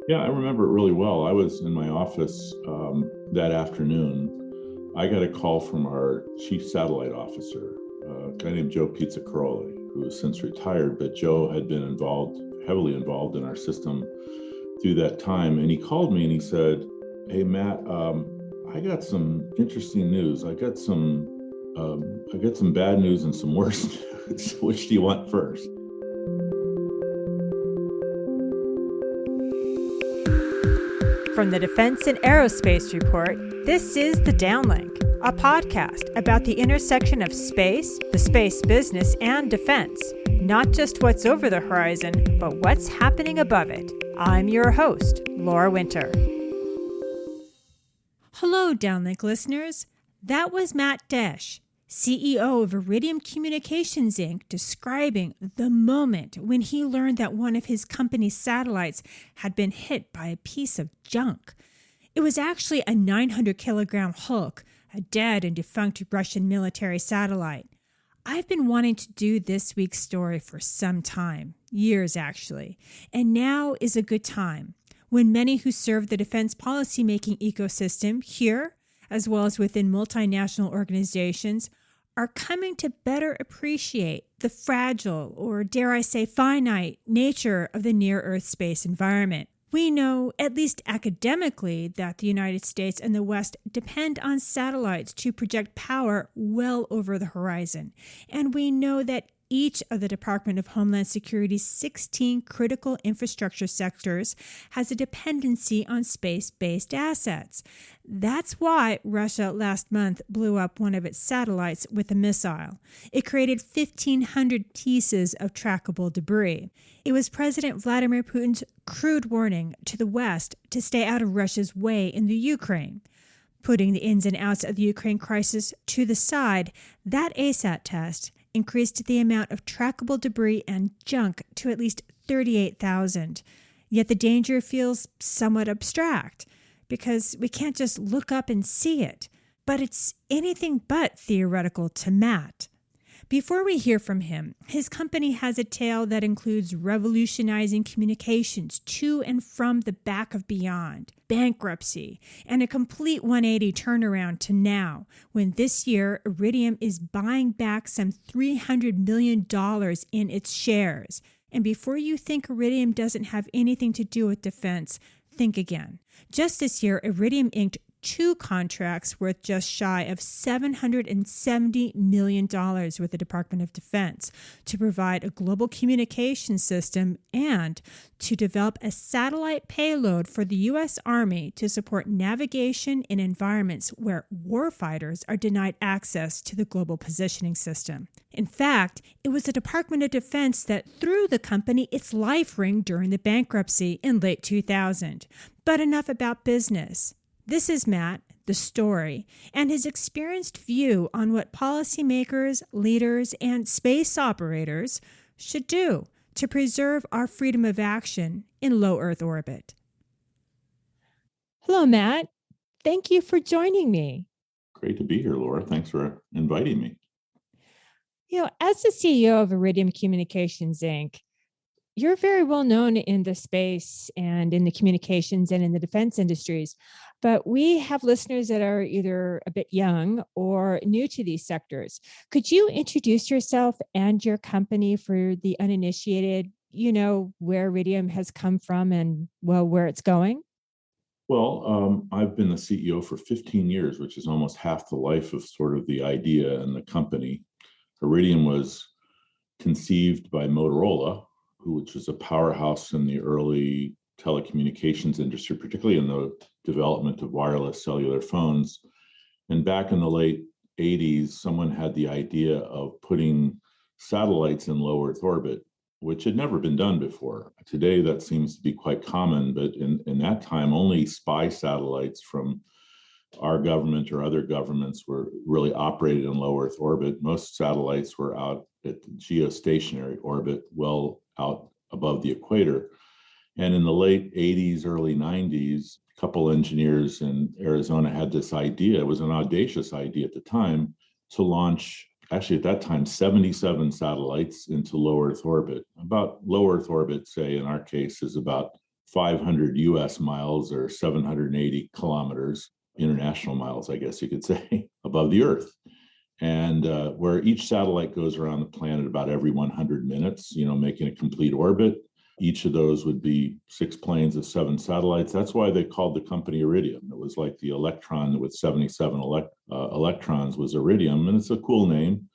Yeah, I remember it really well. I was in my office that afternoon. I got a call from our chief satellite officer, a guy named Joe Pizzacaroli, who has since retired, but Joe had been heavily involved in our system through that time. And he called me and he said, "Hey, Matt, I got some interesting news. I got some bad news and some worse news. Which do you want first?" From the Defense and Aerospace Report, this is the DownLink, a podcast about the intersection of space, the space business, and defense. Not just what's over the horizon, but what's happening above it. I'm your host, Laura Winter. Hello, DownLink listeners. That was Matt Desch, CEO of Iridium Communications, Inc., describing the moment when he learned that one of his company's satellites had been hit by a piece of junk. It was actually a 900-kilogram Hulk, a dead and defunct Russian military satellite. I've been wanting to do this week's story for some time, years actually, and now is a good time, when many who serve the defense policymaking ecosystem here, as well as within multinational organizations, are coming to better appreciate the fragile, or dare I say finite, nature of the near-Earth space environment. We know, at least academically, that the United States and the West depend on satellites to project power well over the horizon. And we know that each of the Department of Homeland Security's 16 critical infrastructure sectors has a dependency on space-based assets. That's why Russia last month blew up one of its satellites with a missile. It created 1,500 pieces of trackable debris. It was President Vladimir Putin's crude warning to the West to stay out of Russia's way in the Ukraine. Putting the ins and outs of the Ukraine crisis to the side, that ASAT test increased the amount of trackable debris and junk to at least 38,000. Yet the danger feels somewhat abstract because we can't just look up and see it. But it's anything but theoretical to Matt. Before we hear from him, his company has a tale that includes revolutionizing communications to and from the back of beyond, bankruptcy, and a complete 180 turnaround to now, when this year Iridium is buying back some $300 million in its shares. And before you think Iridium doesn't have anything to do with defense, think again. Just this year, Iridium inked 2 contracts worth just shy of $770 million with the Department of Defense to provide a global communication system and to develop a satellite payload for the U.S. Army to support navigation in environments where warfighters are denied access to the global positioning system. In fact, it was the Department of Defense that threw the company its life ring during the bankruptcy in late 2000. But enough about business. This is Matt, the story, and his experienced view on what policymakers, leaders, and space operators should do to preserve our freedom of action in low Earth orbit. Hello, Matt. Thank you for joining me. Great to be here, Laura. Thanks for inviting me. As the CEO of Iridium Communications, Inc., you're very well known in the space and in the communications and in the defense industries, but we have listeners that are either a bit young or new to these sectors. Could you introduce yourself and your company for the uninitiated, where Iridium has come from and, where it's going? Well, I've been the CEO for 15 years, which is almost half the life of sort of the idea and the company. Iridium was conceived by Motorola, which was a powerhouse in the early telecommunications industry, particularly in the development of wireless cellular phones. And back in the late 80s, someone had the idea of putting satellites in low Earth orbit, which had never been done before. Today, that seems to be quite common, but in that time, only spy satellites from our government or other governments were really operated in low Earth orbit. Most satellites were out at the geostationary orbit, well out above the equator. And in the late 80s, early 90s, a couple engineers in Arizona had this idea. It was an audacious idea at the time to launch, actually at that time, 77 satellites into low Earth orbit. About low Earth orbit, say in our case, is about 500 US miles or 780 kilometers, international miles, I guess you could say, above the Earth. And where each satellite goes around the planet about every 100 minutes, making a complete orbit. Each of those would be 6 planes of 7 satellites. That's why they called the company Iridium. It was like the Electron with 77 electrons was Iridium, and it's a cool name.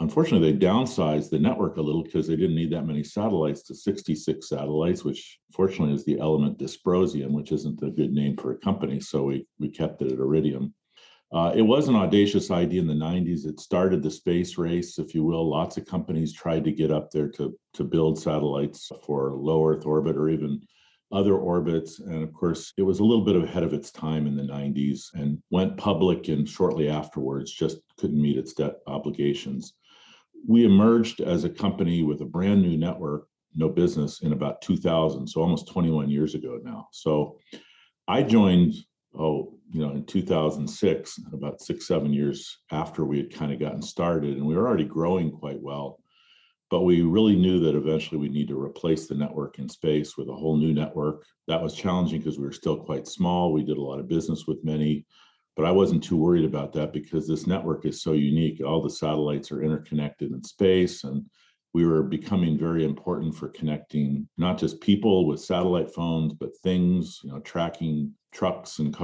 Unfortunately, they downsized the network a little because they didn't need that many satellites to 66 satellites, which fortunately is the element dysprosium, which isn't a good name for a company. So we kept it at Iridium. It was an audacious idea in the 90s. It started the space race, if you will. Lots of companies tried to get up there to build satellites for low Earth orbit or even other orbits. And of course, it was a little bit ahead of its time in the 90s and went public, and shortly afterwards just couldn't meet its debt obligations. We emerged as a company with a brand new network, no business, in about 2000, so almost 21 years ago now. So I joined in 2006, about 6-7 years after we had kind of gotten started, and we were already growing quite well. But we really knew that eventually we'd need to replace the network in space with a whole new network. That was challenging because we were still quite small. We did a lot of business with many, but I wasn't too worried about that because this network is so unique. All the satellites are interconnected in space, and we were becoming very important for connecting not just people with satellite phones, but things, tracking trucks and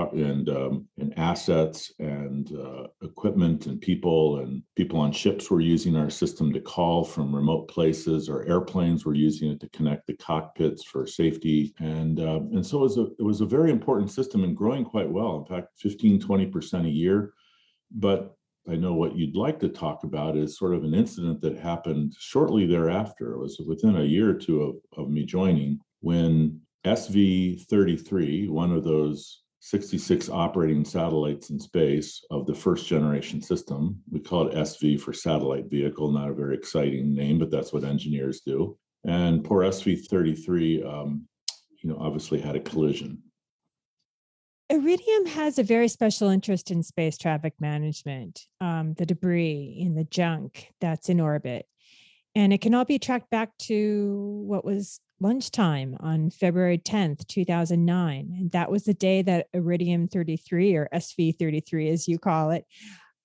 assets and equipment and people on ships were using our system to call from remote places, or airplanes were using it to connect the cockpits for safety. And so it was a very important system and growing quite well. In fact, 15-20% a year. But I know what you'd like to talk about is sort of an incident that happened shortly thereafter. It was within a year or two of me joining, when SV-33, one of those 66 operating satellites in space of the first generation system, we call it SV for satellite vehicle, not a very exciting name, but that's what engineers do. And poor SV-33, obviously had a collision. Iridium has a very special interest in space traffic management, the debris in the junk that's in orbit. And it can all be tracked back to what was lunchtime on February 10th, 2009. And that was the day that Iridium 33, or SV-33 as you call it,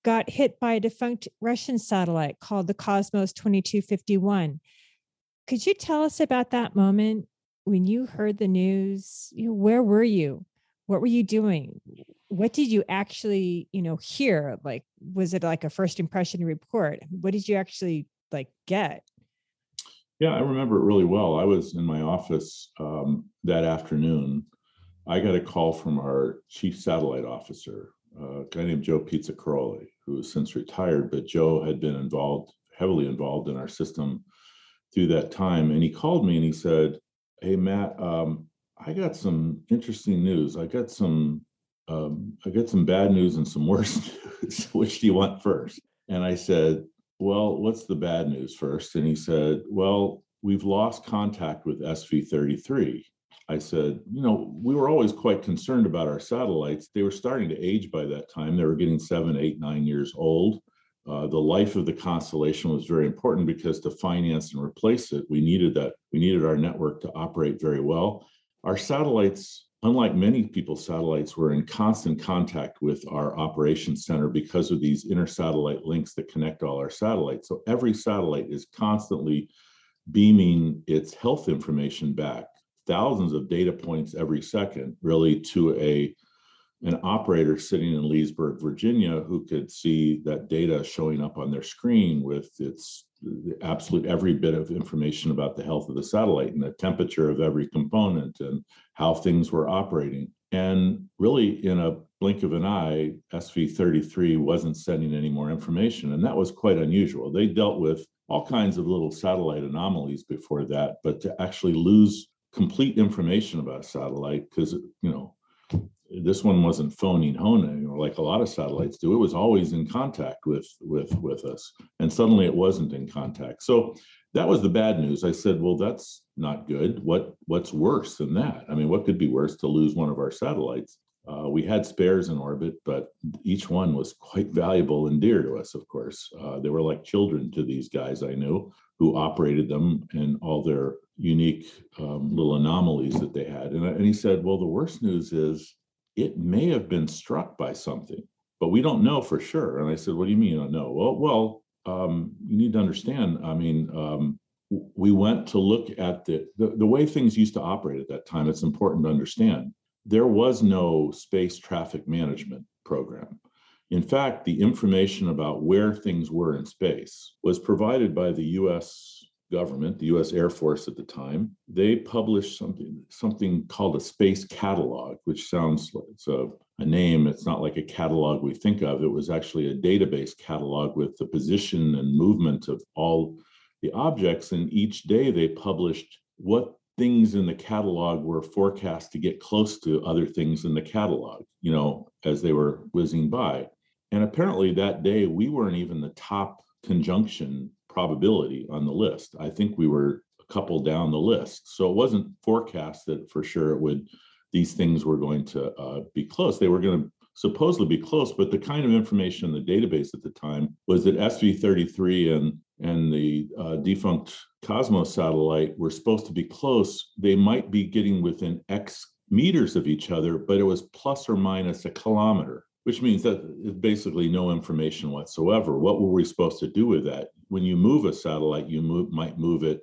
got hit by a defunct Russian satellite called the Cosmos 2251. Could you tell us about that moment when you heard the news? Where were you? What were you doing? What did you actually, hear? Like, was it like a first impression report? What did you actually get? Yeah, I remember it really well. I was in my office that afternoon. I got a call from our chief satellite officer, a guy named Joe Pizzacaroli, who has since retired, but Joe had been heavily involved in our system through that time. And he called me and he said, "Hey, Matt, I got some interesting news. I got some bad news and some worse news. Which do you want first?" And I said, "Well, what's the bad news first?" And he said, "Well, we've lost contact with SV-33. I said, we were always quite concerned about our satellites. They were starting to age by that time. They were getting 7, 8, 9 years old. The life of the constellation was very important because to finance and replace it, we needed our network to operate very well. Our satellites, unlike many people's satellites, were in constant contact with our operations center because of these inter-satellite links that connect all our satellites. So every satellite is constantly beaming its health information back, thousands of data points every second, really, to an operator sitting in Leesburg, Virginia, who could see that data showing up on their screen with its absolute every bit of information about the health of the satellite and the temperature of every component and how things were operating. And really, in a blink of an eye, SV-33 wasn't sending any more information. And that was quite unusual. They dealt with all kinds of little satellite anomalies before that, but to actually lose complete information about a satellite, because, this one wasn't phoning honing, like a lot of satellites do. It was always in contact with us, and suddenly it wasn't in contact. So that was the bad news. I said, well, that's not good. What's worse than that? I mean, what could be worse to lose one of our satellites? We had spares in orbit, but each one was quite valuable and dear to us, of course. They were like children to these guys I knew who operated them and all their unique little anomalies that they had. And he said, well, the worst news is it may have been struck by something, but we don't know for sure. And I said, what do you mean you don't know? You need to understand, we went to look at the way things used to operate at that time. It's important to understand. There was no space traffic management program. In fact, the information about where things were in space was provided by the US government, the US Air Force at the time. They published something called a space catalog, which sounds like it's a name. It's not like a catalog we think of. It was actually a database catalog with the position and movement of all the objects. And each day they published what things in the catalog were forecast to get close to other things in the catalog, as they were whizzing by. And apparently that day we weren't even the top conjunction probability on the list. I think we were a couple down the list. So it wasn't forecast that for sure these things were going to be close. They were going to supposedly be close, but the kind of information in the database at the time was that SV-33 and the defunct Cosmos satellite were supposed to be close. They might be getting within X meters of each other, but it was plus or minus a kilometer, which means that it's basically no information whatsoever. What were we supposed to do with that? When you move a satellite, might move it,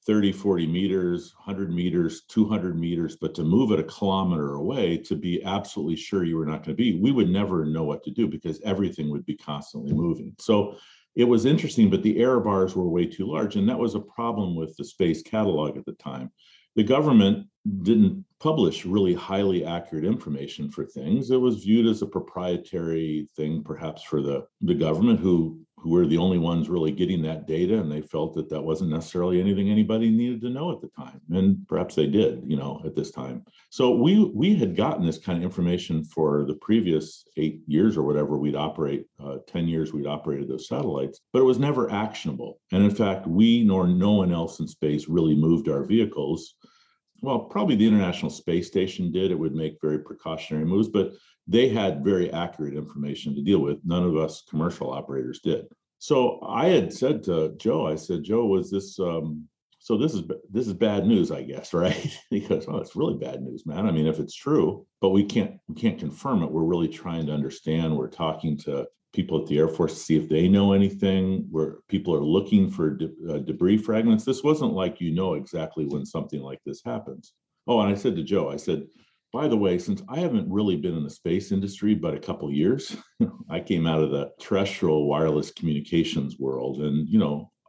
30, 40 meters, 100 meters, 200 meters, but to move it a kilometer away, to be absolutely sure you were not going to be, we would never know what to do because everything would be constantly moving. So it was interesting, but the error bars were way too large. And that was a problem with the space catalog at the time. The government didn't publish really highly accurate information for things. It was viewed as a proprietary thing, perhaps for the government who were the only ones really getting that data. And they felt that wasn't necessarily anything anybody needed to know at the time. And perhaps they did, at this time. So we had gotten this kind of information for the previous 8 years or whatever 10 years we'd operated those satellites, but it was never actionable. And in fact, we nor no one else in space really moved our vehicles. Well, probably the International Space Station did. It would make very precautionary moves, but they had very accurate information to deal with. None of us commercial operators did. So I had said to Joe, Joe, was this, so this is bad news, I guess, right? He goes, oh, it's really bad news, man. I mean, if it's true, but we can't confirm it. We're really trying to understand. We're talking to people at the Air Force to see if they know anything, where people are looking for debris fragments. This wasn't like exactly when something like this happens. Oh, and I said to Joe, by the way, since I haven't really been in the space industry but a couple of years, I came out of the terrestrial wireless communications world, and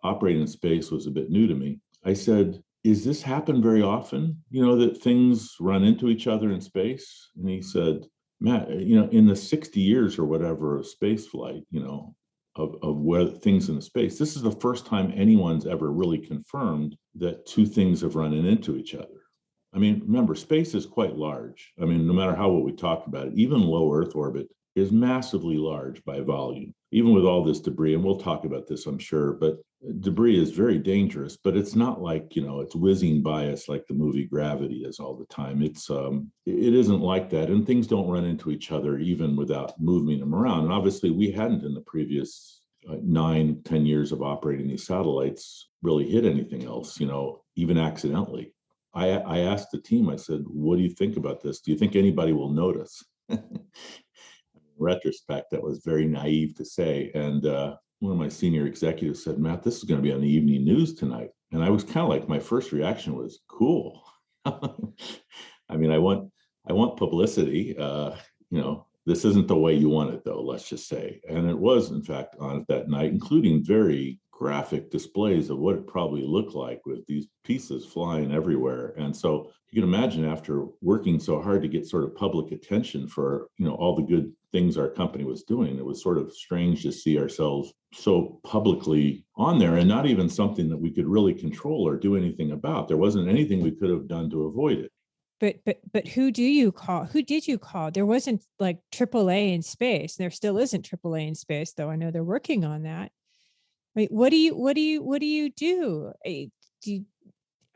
operating in space was a bit new to me. I said, "Is this happen very often? That things run into each other in space?" And he said, "Matt, in the 60 years or whatever of space flight, of where things in the space, this is the first time anyone's ever really confirmed that two things have run into each other." I mean, remember, space is quite large. I mean, no matter what we talk about it, even low Earth orbit is massively large by volume, even with all this debris. And we'll talk about this, I'm sure, but debris is very dangerous, but it's not like, it's whizzing by us like the movie Gravity is all the time. It isn't like that. And things don't run into each other even without moving them around. And obviously we hadn't in the previous 9-10 years of operating these satellites really hit anything else, even accidentally. I asked the team, I said, what do you think about this? Do you think anybody will notice? In retrospect, that was very naive to say. And one of my senior executives said, Matt, this is going to be on the evening news tonight. And I was kind of like, my first reaction was, cool. I mean, I want publicity. This isn't the way you want it, though, let's just say. And it was, in fact, on it that night, including very graphic displays of what it probably looked like with these pieces flying everywhere. And so you can imagine, after working so hard to get sort of public attention for, all the good things our company was doing, it was sort of strange to see ourselves so publicly on there, and not even something that we could really control or do anything about. There wasn't anything we could have done to avoid it. But who do you call? Who did you call? There wasn't like AAA in space. There still isn't AAA in space, though. I know they're working on that. Right. What do you do? There's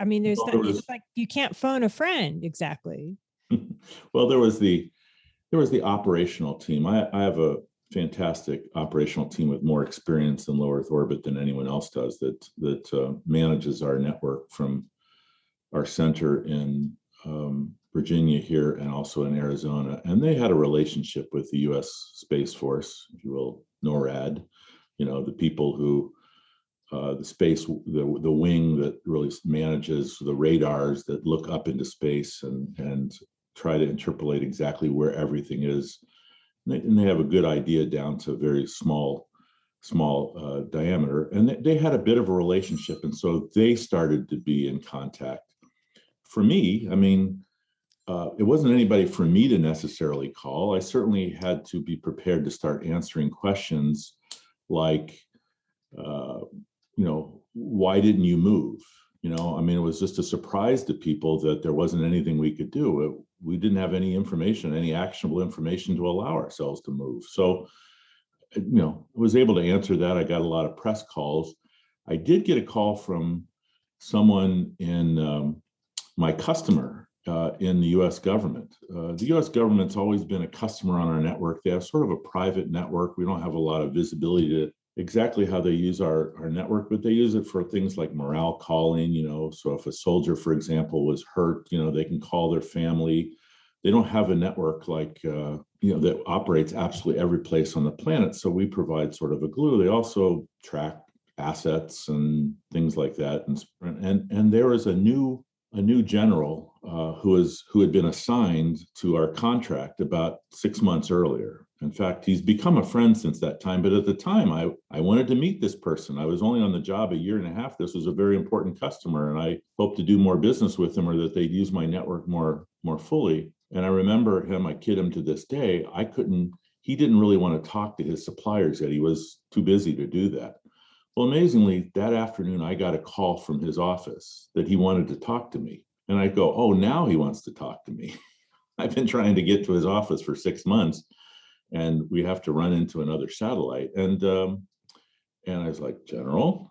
it's like you can't phone a friend exactly. Well, there was the There was the operational team. I have a fantastic operational team with more experience in low Earth orbit than anyone else does that manages our network from our center in Virginia here and also in Arizona. And they had a relationship with the U.S. Space Force, if you will, NORAD, the people who the wing that really manages the radars that look up into space and try to interpolate exactly where everything is. And they have a good idea down to a very small diameter. And they had a bit of a relationship. And so they started to be in contact. For me, it wasn't anybody for me to necessarily call. I certainly had to be prepared to start answering questions like, why didn't you move? It was just a surprise to people that there wasn't anything we could do. We didn't have any information, any actionable information to allow ourselves to move. So, I was able to answer that. I got a lot of press calls. I did get a call from someone in my customer in the U.S. government. The U.S. government's always been a customer on our network. They have sort of a private network. We don't have a lot of visibility to exactly how they use our network, but they use it for things like morale calling, so if a soldier, for example, was hurt, they can call their family. They don't have a network like, that operates absolutely every place on the planet. So we provide sort of a glue. They also track assets and things like that. And there is a new general who had been assigned to our contract about 6 months earlier. In fact, he's become a friend since that time. But at the time, I wanted to meet this person. I was only on the job a year and a half. This was a very important customer, and I hoped to do more business with them or that they'd use my network more fully. And I remember him, I kid him to this day, he didn't really want to talk to his suppliers yet. He was too busy to do that. Well, amazingly, that afternoon, I got a call from his office that he wanted to talk to me. And I go, oh, now he wants to talk to me. I've been trying to get to his office for 6 months, and we have to run into another satellite. And I was like, General,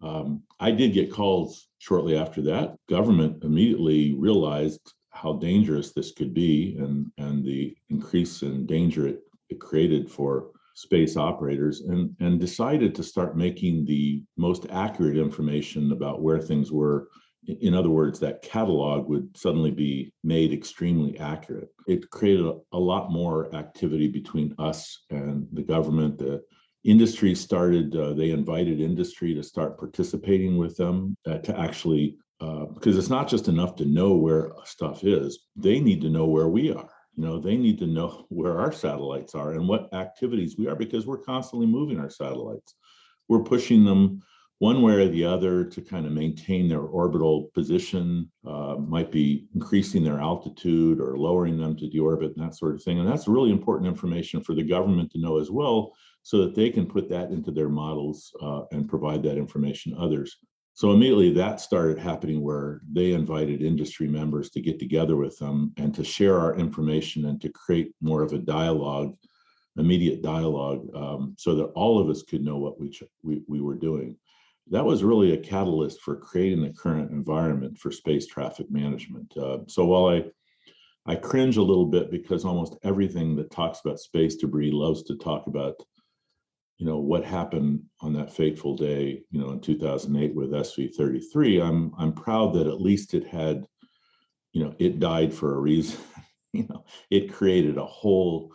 I did get calls shortly after that. Government immediately realized how dangerous this could be and the increase in danger it created for space operators, and decided to start making the most accurate information about where things were. In other words, that catalog would suddenly be made extremely accurate. It created a lot more activity between us and the government. The industry started, they invited industry to start participating with them to actually, because it's not just enough to know where stuff is, they need to know where we are. They need to know where our satellites are and what activities we are, because we're constantly moving our satellites. We're pushing them one way or the other to kind of maintain their orbital position, might be increasing their altitude or lowering them to deorbit and that sort of thing. And that's really important information for the government to know as well, so that they can put that into their models and provide that information to others. So immediately that started happening, where they invited industry members to get together with them and to share our information and to create more of a dialogue, immediate dialogue, so that all of us could know what we were doing. That was really a catalyst for creating the current environment for space traffic management. So while I cringe a little bit, because almost everything that talks about space debris loves to talk about what happened on that fateful day, in 2008 with SV-33, I'm proud that at least it had, it died for a reason. It created a whole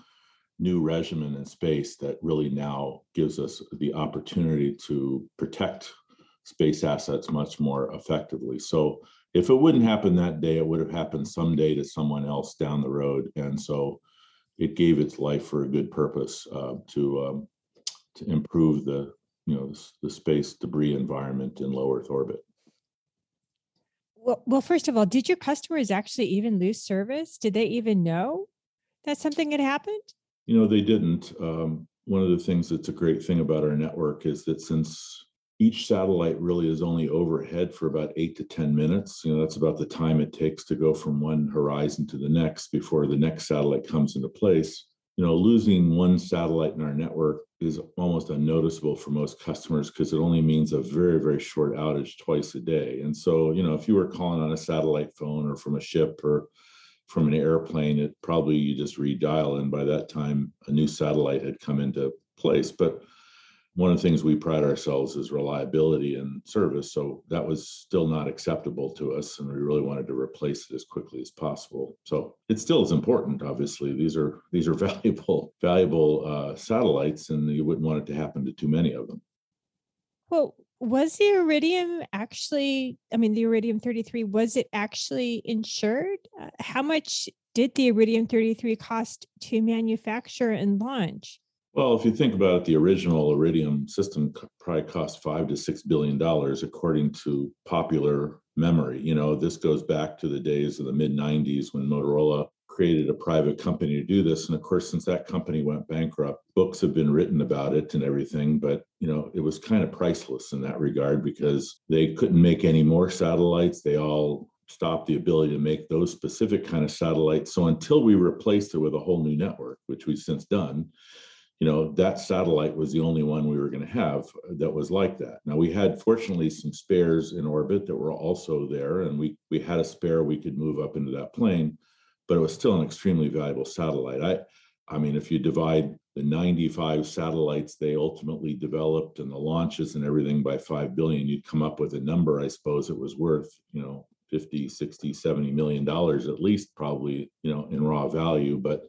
new regimen in space that really now gives us the opportunity to protect space assets much more effectively. So if it wouldn't happen that day, it would have happened someday to someone else down the road. And so it gave its life for a good purpose, to improve the space debris environment in low Earth orbit. Well, first of all, did your customers actually even lose service? Did they even know that something had happened? They didn't. One of the things that's a great thing about our network is that since each satellite really is only overhead for about 8 to 10 minutes, that's about the time it takes to go from one horizon to the next before the next satellite comes into place. Losing one satellite in our network is almost unnoticeable for most customers, because it only means a very, very short outage twice a day. And so, if you were calling on a satellite phone or from a ship or from an airplane, it probably you just redial, and by that time, a new satellite had come into place. But one of the things we pride ourselves is reliability and service. So that was still not acceptable to us. And we really wanted to replace it as quickly as possible. So it still is important, obviously. These are valuable satellites, and you wouldn't want it to happen to too many of them. Well, was the Iridium actually, the Iridium 33, was it actually insured? How much did the Iridium 33 cost to manufacture and launch? Well, if you think about it, the original Iridium system probably cost $5 to $6 billion, according to popular memory. This goes back to the days of the mid 90s when Motorola created a private company to do this. And of course, since that company went bankrupt, books have been written about it and everything. But, it was kind of priceless in that regard because they couldn't make any more satellites. They all stopped the ability to make those specific kind of satellites. So until we replaced it with a whole new network, which we've since done, that satellite was the only one we were going to have that was like that. Now, we had, fortunately, some spares in orbit that were also there, and we had a spare we could move up into that plane, but it was still an extremely valuable satellite. I mean, if you divide the 95 satellites they ultimately developed and the launches and everything by 5 billion, you'd come up with a number. I suppose it was worth, 50, 60, 70 million dollars at least, probably, in raw value. But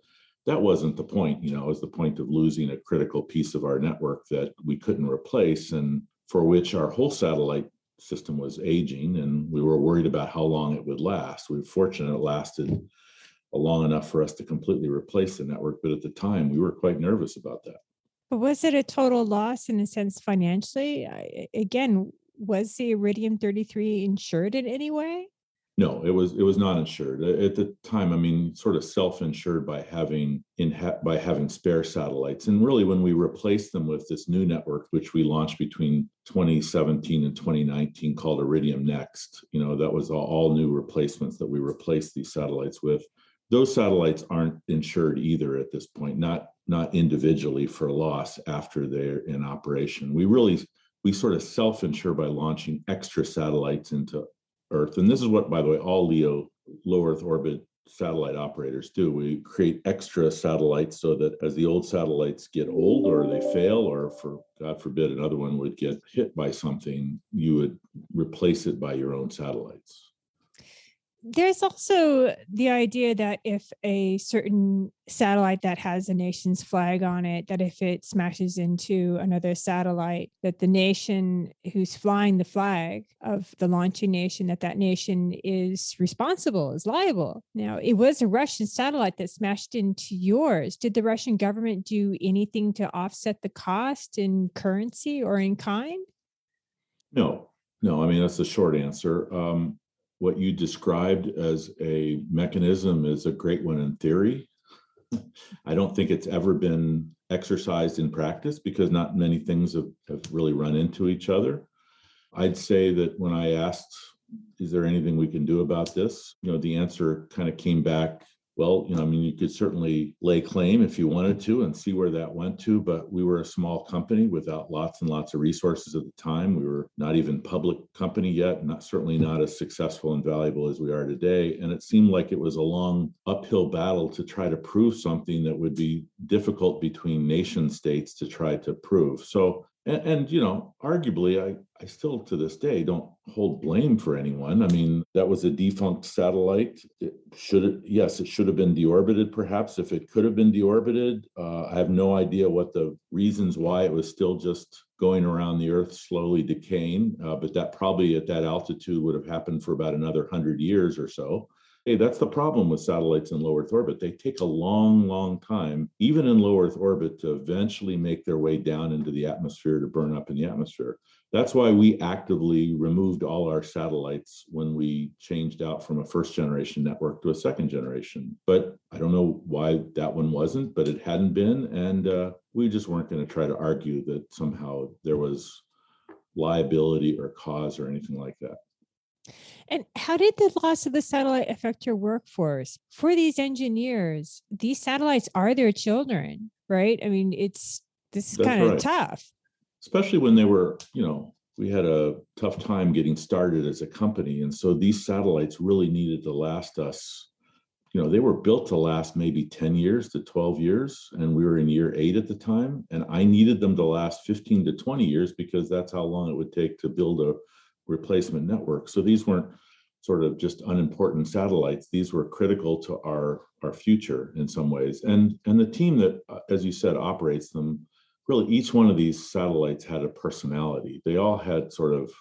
that wasn't the point. It was the point of losing a critical piece of our network that we couldn't replace, and for which our whole satellite system was aging, and we were worried about how long it would last. We were fortunate it lasted long enough for us to completely replace the network, but at the time we were quite nervous about that. But was it a total loss in a sense financially? Again, was the Iridium 33 insured in any way? No, it was not insured at the time. I mean, sort of self-insured by having spare satellites. And really, when we replaced them with this new network, which we launched between 2017 and 2019, called Iridium Next, that was all new replacements that we replaced these satellites with. Those satellites aren't insured either at this point, not individually for loss after they're in operation. We sort of self-insure by launching extra satellites into Earth. And this is what, by the way, all LEO, low Earth orbit satellite operators do. We create extra satellites so that as the old satellites get old or they fail, or for God forbid, another one would get hit by something, you would replace it by your own satellites. There's also the idea that if a certain satellite that has a nation's flag on it, that if it smashes into another satellite, that the nation who's flying the flag of the launching nation, that nation is responsible, is liable. Now, it was a Russian satellite that smashed into yours. Did the Russian government do anything to offset the cost in currency or in kind? No. I mean, that's the short answer. What you described as a mechanism is a great one in theory. I don't think it's ever been exercised in practice because not many things have really run into each other. I'd say that when I asked, is there anything we can do about this? The answer kind of came back, well, you could certainly lay claim if you wanted to and see where that went to, but we were a small company without lots and lots of resources at the time. We were not even a public company yet, certainly not as successful and valuable as we are today. And it seemed like it was a long uphill battle to try to prove something that would be difficult between nation states to try to prove. So, and arguably, I still to this day don't hold blame for anyone. I mean, that was a defunct satellite. It should have been deorbited, perhaps, if it could have been deorbited. I have no idea what the reasons why it was still just going around the Earth slowly decaying, but that probably at that altitude would have happened for about another 100 years or so. Hey, that's the problem with satellites in low Earth orbit. They take a long, long time, even in low Earth orbit, to eventually make their way down into the atmosphere to burn up in the atmosphere. That's why we actively removed all our satellites when we changed out from a first generation network to a second generation. But I don't know why that one wasn't, but it hadn't been. And we just weren't going to try to argue that somehow there was liability or cause or anything like that. And how did the loss of the satellite affect your workforce? For these engineers, these satellites are their children, right? I mean, this is kind of tough. Especially when they were, we had a tough time getting started as a company. And so these satellites really needed to last us, they were built to last maybe 10 years to 12 years. And we were in year 8 at the time. And I needed them to last 15 to 20 years because that's how long it would take to build a replacement network. So these weren't sort of just unimportant satellites. These were critical to our future in some ways. And the team that, as you said, operates them, really each one of these satellites had a personality. They all had sort of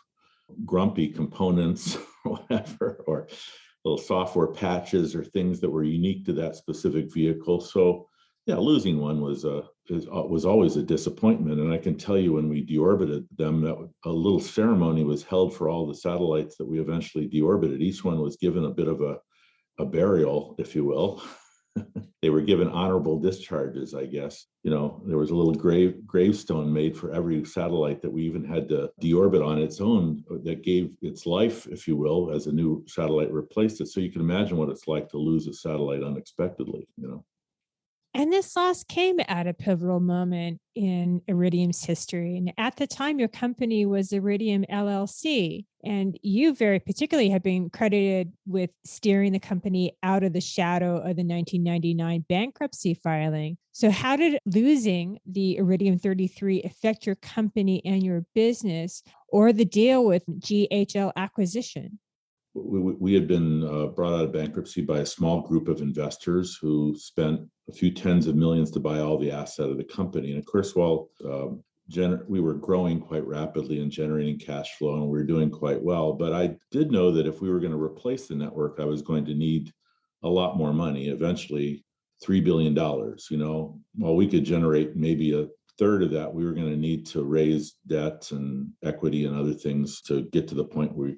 grumpy components or whatever, or little software patches or things that were unique to that specific vehicle. So yeah, losing one was always a disappointment. And I can tell you when we deorbited them, that a little ceremony was held for all the satellites that we eventually deorbited. Each one was given a bit of a burial, if you will. They were given honorable discharges, I guess. There was a little gravestone made for every satellite that we even had to deorbit on its own that gave its life, if you will, as a new satellite replaced it. So you can imagine what it's like to lose a satellite unexpectedly. And this loss came at a pivotal moment in Iridium's history. And at the time, your company was Iridium LLC. And you very particularly have been credited with steering the company out of the shadow of the 1999 bankruptcy filing. So how did losing the Iridium 33 affect your company and your business, or the deal with GHL acquisition? We had been brought out of bankruptcy by a small group of investors who spent a few tens of millions to buy all the asset of the company. And of course, while we were growing quite rapidly and generating cash flow, and we were doing quite well, but I did know that if we were going to replace the network, I was going to need a lot more money, eventually $3 billion. While we could generate maybe a third of that, we were going to need to raise debt and equity and other things to get to the point where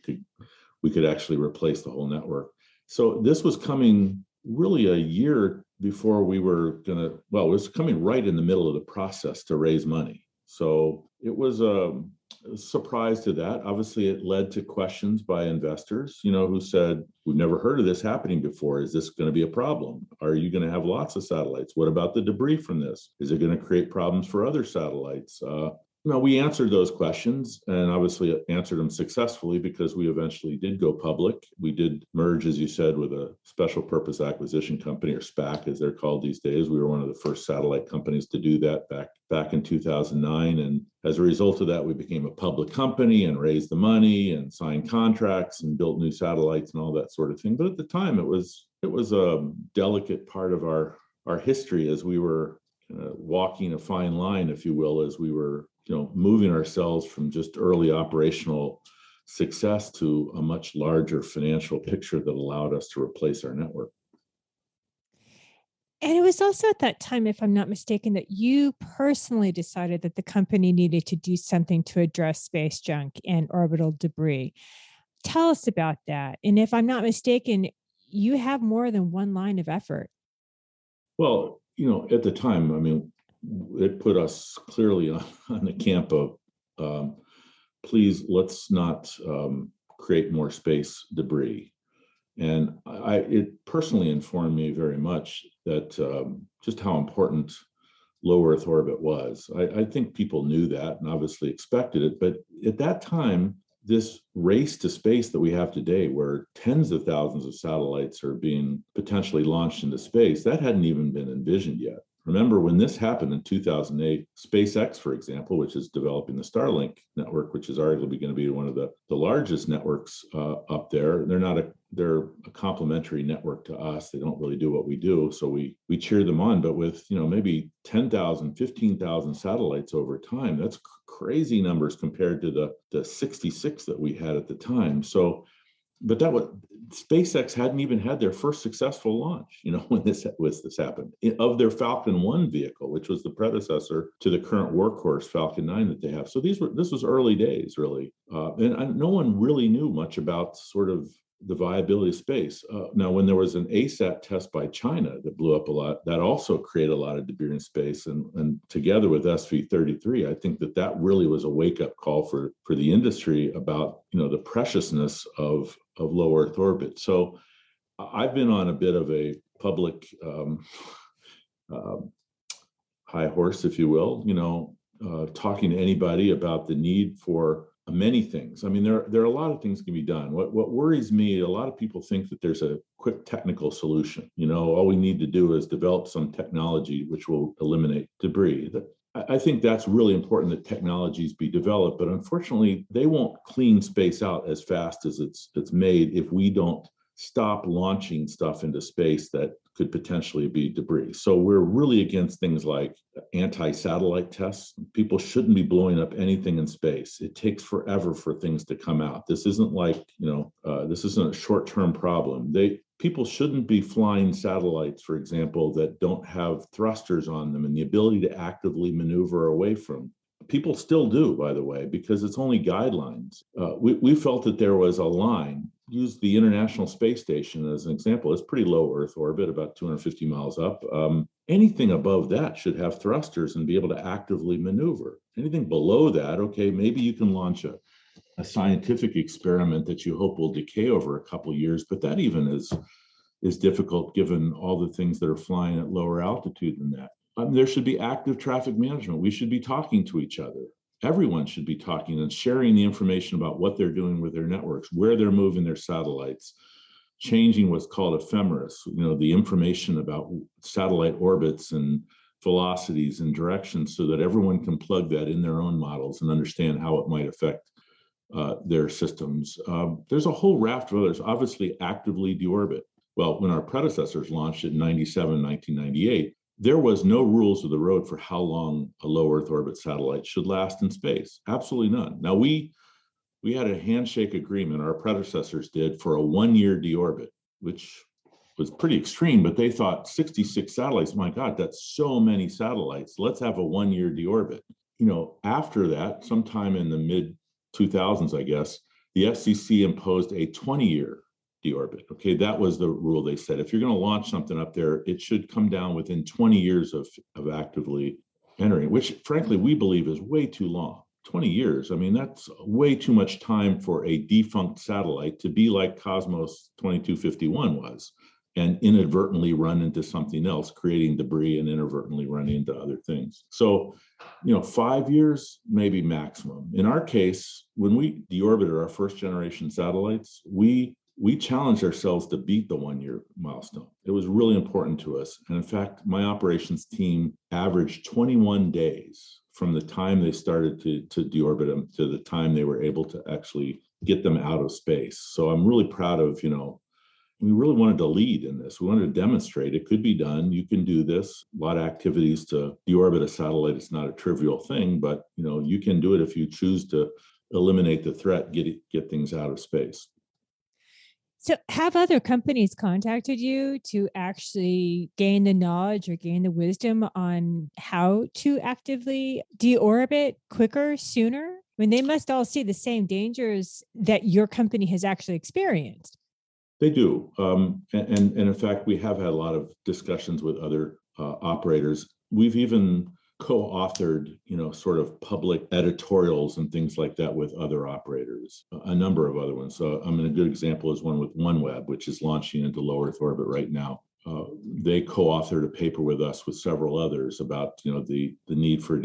we could actually replace the whole network. So this was coming really a year before we were going to, it was coming right in the middle of the process to raise money. So it was a surprise to that. Obviously, it led to questions by investors, who said, we've never heard of this happening before. Is this going to be a problem? Are you going to have lots of satellites? What about the debris from this? Is it going to create problems for other satellites? We answered those questions and obviously answered them successfully because we eventually did go public. We did merge, as you said, with a special purpose acquisition company, or SPAC as they're called these days. We were one of the first satellite companies to do that back in 2009. And as a result of that, we became a public company and raised the money and signed contracts and built new satellites and all that sort of thing. But at the time, it was a delicate part of our history as we were walking a fine line, if you will, as we were moving ourselves from just early operational success to a much larger financial picture that allowed us to replace our network. And it was also at that time, if I'm not mistaken, that you personally decided that the company needed to do something to address space junk and orbital debris. Tell us about that. And if I'm not mistaken, you have more than one line of effort. Well, at the time, it put us clearly on the camp of please, let's not create more space debris. And it personally informed me very much that just how important low Earth orbit was. I think people knew that and obviously expected it. But at that time, this race to space that we have today, where tens of thousands of satellites are being potentially launched into space, that hadn't even been envisioned yet. Remember, when this happened in 2008, SpaceX, for example, which is developing the Starlink network, which is arguably going to be one of the largest networks up there. They're a complementary network to us. They don't really do what we do. So we cheer them on. But with, maybe 10,000, 15,000 satellites over time, that's crazy numbers compared to the 66 that we had at the time. So, but SpaceX hadn't even had their first successful launch, when this happened, of their Falcon 1 vehicle, which was the predecessor to the current workhorse Falcon 9 that they have. So this was early days, really. And no one really knew much about sort of the viability of space. Now, when there was an ASAT test by China that blew up a lot, that also created a lot of debris in space. And together with SV-33, I think that really was a wake-up call for the industry about, the preciousness of low Earth orbit. So I've been on a bit of a public high horse, if you will, talking to anybody about the need for Many things. I mean, there are a lot of things can be done. What worries me, a lot of people think that there's a quick technical solution. All we need to do is develop some technology which will eliminate debris. I think that's really important that technologies be developed, but unfortunately, they won't clean space out as fast as it's made if we don't stop launching stuff into space that could potentially be debris. So we're really against things like anti-satellite tests. People shouldn't be blowing up anything in space. It takes forever for things to come out. This isn't like, this isn't a short-term problem. People shouldn't be flying satellites, for example, that don't have thrusters on them and the ability to actively maneuver away from. People still do, by the way, because it's only guidelines. We felt that there was a line. Use the International Space Station as an example. It's pretty low Earth orbit, about 250 miles up. Anything above that should have thrusters and be able to actively maneuver. Anything below that, okay, maybe you can launch a scientific experiment that you hope will decay over a couple of years, but that even is difficult given all the things that are flying at lower altitude than that. There should be active traffic management. We should be talking to each other. Everyone should be talking and sharing the information about what they're doing with their networks, where they're moving their satellites, changing what's called ephemeris, the information about satellite orbits and velocities and directions so that everyone can plug that in their own models and understand how it might affect their systems. There's a whole raft of others, obviously actively deorbit. Well, when our predecessors launched in 1998, there was no rules of the road for how long a low Earth orbit satellite should last in space. Absolutely none. Now, we had a handshake agreement, our predecessors did, for a 1-year deorbit, which was pretty extreme, but they thought 66 satellites, my God, that's so many satellites. Let's have a 1-year deorbit. After that, sometime in the mid 2000s, I guess, the FCC imposed a 20-year deorbit. Okay, that was the rule. They said if you're going to launch something up there, it should come down within 20 years of actively entering, which frankly we believe is way too long. 20 years, I mean, that's way too much time for a defunct satellite to be like Cosmos 2251 was and inadvertently run into something else, creating debris and inadvertently running into other things. So, 5 years, maybe maximum. In our case, when we deorbited our first generation satellites, we challenged ourselves to beat the 1-year milestone. It was really important to us. And in fact, my operations team averaged 21 days from the time they started to deorbit them to the time they were able to actually get them out of space. So I'm really proud of, we really wanted to lead in this. We wanted to demonstrate it could be done. You can do this. A lot of activities to deorbit a satellite. It's not a trivial thing, but you can do it if you choose to eliminate the threat, get things out of space. So have other companies contacted you to actually gain the knowledge or gain the wisdom on how to actively deorbit quicker, sooner? I mean, they must all see the same dangers that your company has actually experienced. They do. And in fact, we have had a lot of discussions with other operators. We've even co-authored, sort of public editorials and things like that with other operators, a number of other ones. So a good example is one with OneWeb, which is launching into low Earth orbit right now. They co-authored a paper with us with several others about, the need for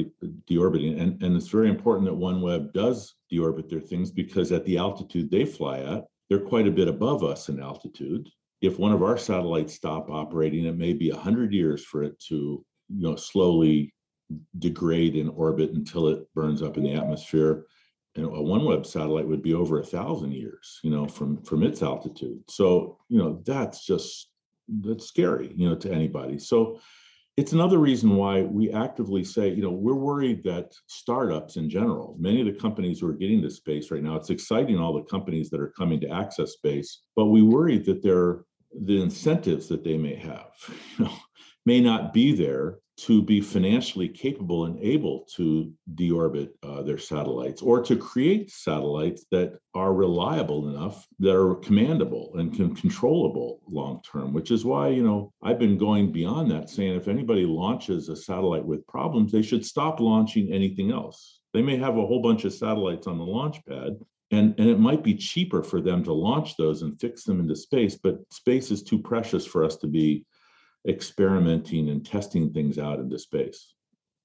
deorbiting. And it's very important that OneWeb does deorbit their things because at the altitude they fly at, they're quite a bit above us in altitude. If one of our satellites stop operating, it may be 100 years for it to, slowly degrade in orbit until it burns up in the atmosphere. A OneWeb satellite would be over 1,000 years, from its altitude. So, that's scary, to anybody. So it's another reason why we actively say, we're worried that startups in general, many of the companies who are getting to space right now, it's exciting, all the companies that are coming to access space, but we worry that the incentives that they may have, may not be there to be financially capable and able to deorbit their satellites or to create satellites that are reliable enough, that are commandable and controllable long term, which is why, I've been going beyond that, saying if anybody launches a satellite with problems, they should stop launching anything else. They may have a whole bunch of satellites on the launch pad, and it might be cheaper for them to launch those and fix them into space, but space is too precious for us to be experimenting and testing things out into space.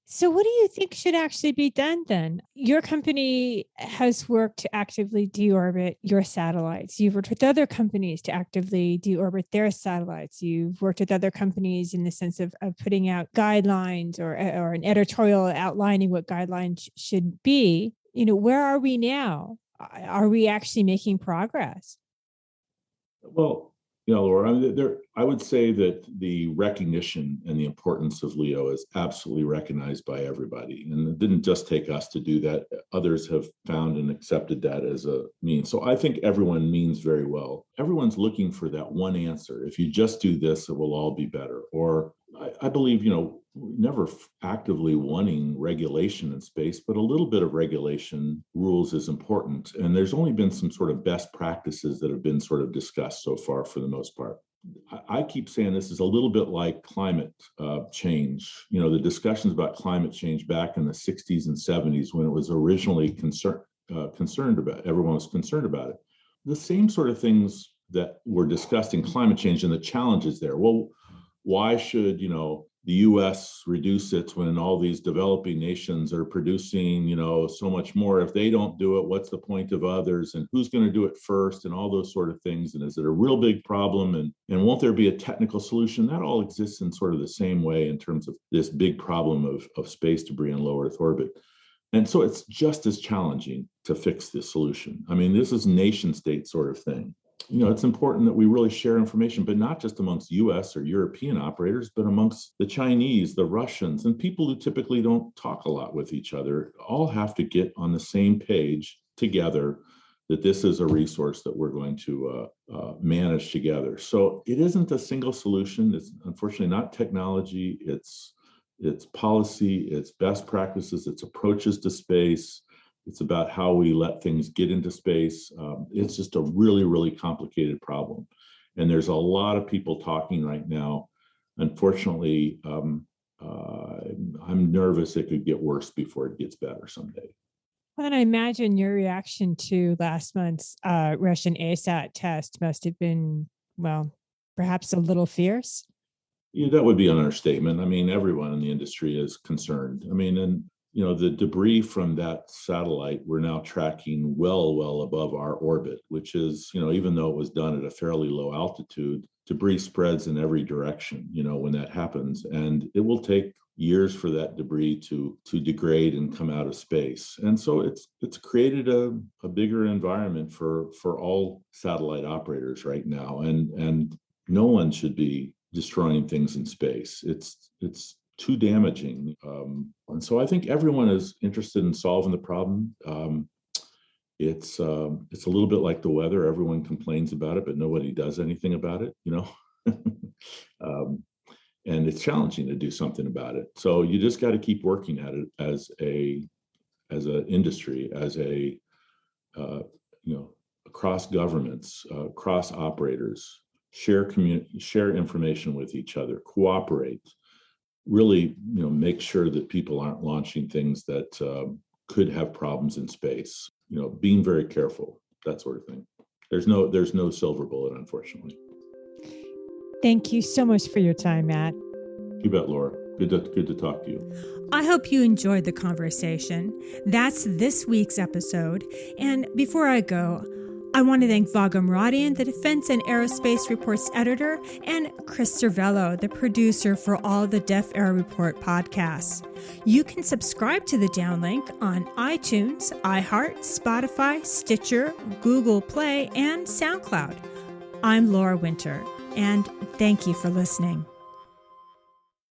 So what do you think should actually be done then? Your company has worked to actively deorbit your satellites. You've worked with other companies to actively deorbit their satellites. You've worked with other companies in the sense of putting out guidelines or an editorial outlining what guidelines should be. Where are we now? Are we actually making progress? Well, Laura, I would say that the recognition and the importance of LEO is absolutely recognized by everybody. And it didn't just take us to do that. Others have found and accepted that as a means. So I think everyone means very well. Everyone's looking for that one answer. If you just do this, it will all be better. Or I believe, never actively wanting regulation in space, but a little bit of regulation rules is important. And there's only been some sort of best practices that have been sort of discussed so far for the most part. I keep saying this is a little bit like climate change. The discussions about climate change back in the 60s and 70s when it was originally concerned about, everyone was concerned about it. The same sort of things that were discussed in climate change and the challenges there. Well, why should, the U.S. reduce it when all these developing nations are producing, so much more? If they don't do it, what's the point of others? And who's going to do it first? And all those sort of things. And is it a real big problem? And won't there be a technical solution? That all exists in sort of the same way in terms of this big problem of space debris in low Earth orbit. And so it's just as challenging to fix this solution. I mean, this is nation state sort of thing. It's important that we really share information, but not just amongst US or European operators, but amongst the Chinese, the Russians, and people who typically don't talk a lot with each other, all have to get on the same page together that this is a resource that we're going to manage together. So it isn't a single solution. It's unfortunately not technology. It's policy, it's best practices, it's approaches to space. It's about how we let things get into space. It's just a really, really complicated problem. And there's a lot of people talking right now. Unfortunately, I'm nervous it could get worse before it gets better someday. Well, and I imagine your reaction to last month's Russian ASAT test must have been, well, perhaps a little fierce. Yeah, that would be an understatement. I mean, everyone in the industry is concerned. I mean, and the debris from that satellite, we're now tracking well above our orbit, which is, even though it was done at a fairly low altitude, debris spreads in every direction, when that happens. And it will take years for that debris to degrade and come out of space. And so it's created a bigger environment for all satellite operators right now. And no one should be destroying things in space. It's too damaging. And so I think everyone is interested in solving the problem. It's a little bit like the weather. Everyone complains about it, but nobody does anything about it, and it's challenging to do something about it. So you just got to keep working at it as an industry, as across governments, across operators, share information with each other, cooperate. Really, make sure that people aren't launching things that could have problems in space. Being very careful, that sort of thing. There's no silver bullet, unfortunately. Thank you so much for your time, Matt. You bet, Laura. Good to talk to you. I hope you enjoyed the conversation. That's this week's episode. And before I go, I want to thank Vago Muradian, the Defense and Aerospace Reports editor, and Chris Cervello, the producer for all the Def Air Report podcasts. You can subscribe to the Downlink on iTunes, iHeart, Spotify, Stitcher, Google Play, and SoundCloud. I'm Laura Winter, and thank you for listening.